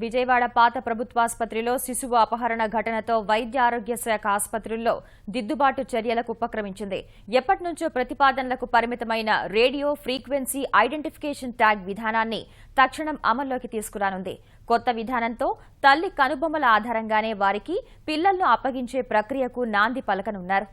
విజయవాడ పాత ప్రభుత్వాసుపత్రిలో శిశువు అపహరణ ఘటనతో వైద్య ఆరోగ్య శాఖ ఆసుపత్రుల్లో దిద్దుబాటు చర్యలకు ఉపక్రమించింది. ఎప్పటినుంచో ప్రతిపాదనలకు పరిమితమైన రేడియో ఫ్రీక్వెన్సీ ఐడెంటిఫికేషన్ ట్యాగ్ విధానాన్ని తక్షణం అమల్లోకి తీసుకురానుంది. కొత్త విధానంతో తల్లి కనుబొమ్మల ఆధారంగానే వారికి పిల్లలను అప్పగించే ప్రక్రియకు నాంది పలకనున్నారు.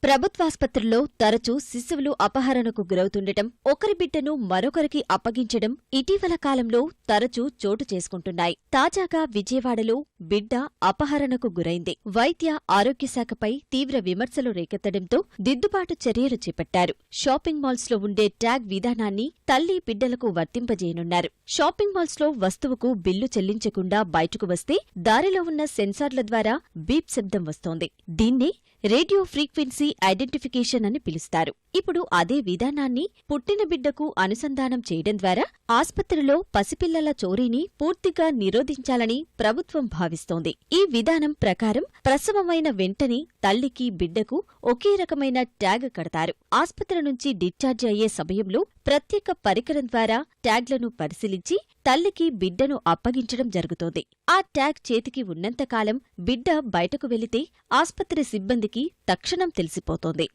ప్రభుత్వాసుపత్రుల్లో తరచూ శిశువులు అపహరణకు గురవుతుండటం, ఒకరి బిడ్డను మరొకరికి అప్పగించడం ఇటీవల కాలంలో తరచూ చోటు చేసుకుంటున్నాయి. తాజాగా విజయవాడలో బిడ్డ అపహరణకు గురైంది. వైద్య ఆరోగ్య శాఖపై తీవ్ర విమర్శలు రేకెత్తడంతో దిద్దుబాటు చర్యలు చేపట్టారు. షాపింగ్ మాల్స్లో ఉండే ట్యాగ్ విధానాన్ని తల్లి బిడ్డలకు వర్తింపజేయనున్నారు. షాపింగ్ మాల్స్లో వస్తువుకు బిల్లు చెల్లించకుండా బయటకు వస్తే దారిలో ఉన్న సెన్సార్ల ద్వారా బీప్ శబ్దం వస్తోంది. దీన్నే రేడియో ఫ్రీక్వెన్సీ ఐడెంటిఫికేషన్ అని పిలుస్తారు. ఇప్పుడు అదే విధానాన్ని పుట్టిన బిడ్డకు అనుసంధానం చేయడం ద్వారా ఆస్పత్రిలో పసిపిల్లల చోరీని పూర్తిగా నిరోధించాలని ప్రభుత్వం భావిస్తోంది. ఈ విధానం ప్రకారం ప్రసవమైన వెంటనే తల్లికి బిడ్డకు ఒకే రకమైన ట్యాగ్ కడతారు. ఆస్పత్రి నుంచి డిశ్చార్జి అయ్యే సమయంలో ప్రత్యేక పరికరం ద్వారా ట్యాగ్లను పరిశీలించి తల్లికి బిడ్డను అప్పగించడం జరుగుతోంది. ఆ ట్యాగ్ చేతికి ఉన్నంతకాలం బిడ్డ బయటకు వెళితే ఆస్పత్రి సిబ్బందికి తక్షణం తెలిసిపోతోంది.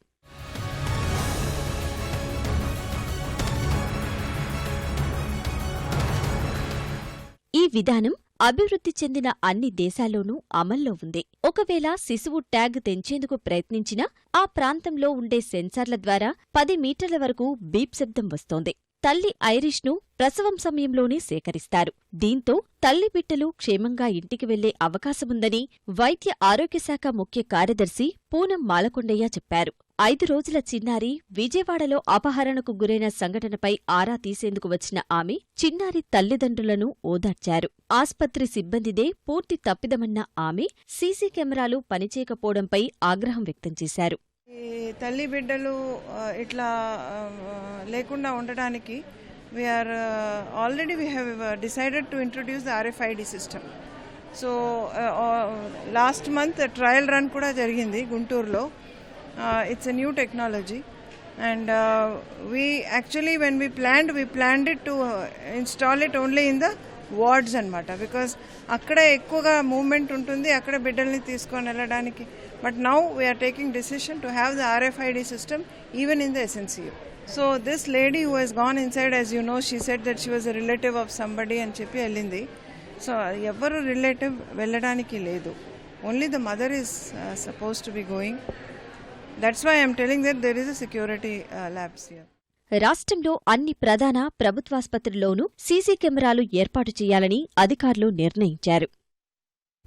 ఈ విధానం అభివృద్ధి చెందిన అన్ని దేశాల్లోనూ అమల్లో ఉంది. ఒకవేళ శిశువు ట్యాగ్ తెంచేందుకు ప్రయత్నించినా ఆ ప్రాంతంలో ఉండే సెన్సార్ల ద్వారా 10 మీటర్ల వరకు బీప్ శబ్దం వస్తోంది. తల్లి ఐరిష్ను ప్రసవం సమయంలోనే సేకరిస్తారు. దీంతో తల్లి బిడ్డలు క్షేమంగా ఇంటికి వెళ్లే అవకాశముందని వైద్య ఆరోగ్య శాఖ ముఖ్య కార్యదర్శి పూనం మాలకొండయ్య చెప్పారు. 5 రోజుల చిన్నారి విజయవాడలో అపహరణకు గురైన సంఘటనపై ఆరా తీసేందుకు వచ్చిన ఆమె చిన్నారి తల్లిదండ్రులను ఓదార్చారు. ఆస్పత్రి సిబ్బందిదే పూర్తి తప్పిదమన్న ఆమె సీసీ కెమెరాలు పనిచేయకపోవడంపై ఆగ్రహం వ్యక్తం చేశారు. తల్లి బిడ్డలు ఇట్లా లేకుండా ఉండడానికి we have decided to introduce the RFID system. So last month trial run kuda jarigindi Gunturlo. It's a new technology, and we actually when we planned it to install it only in the wards anamata, because akkada ekkuva movement untundi, akkada biddalni teeskoni velladανiki. But now we are taking decision to have the RFID system even in the SNCU. So this lady who has gone inside, as you know, she said that she was a relative of somebody and చెప్పి వెళ్ళింది. So ఎవరు relative వెళ్ళడానికి లేదు. Only the mother is supposed to be going. That's why I am telling that there is a security lapse here. రాష్ట్రంలో అన్ని ప్రధాన ప్రభుత్వాసుపత్రుల్లోనూ CC కెమెరాలు ఏర్పాటు చేయాలని అధికారులు నిర్ణయించారు.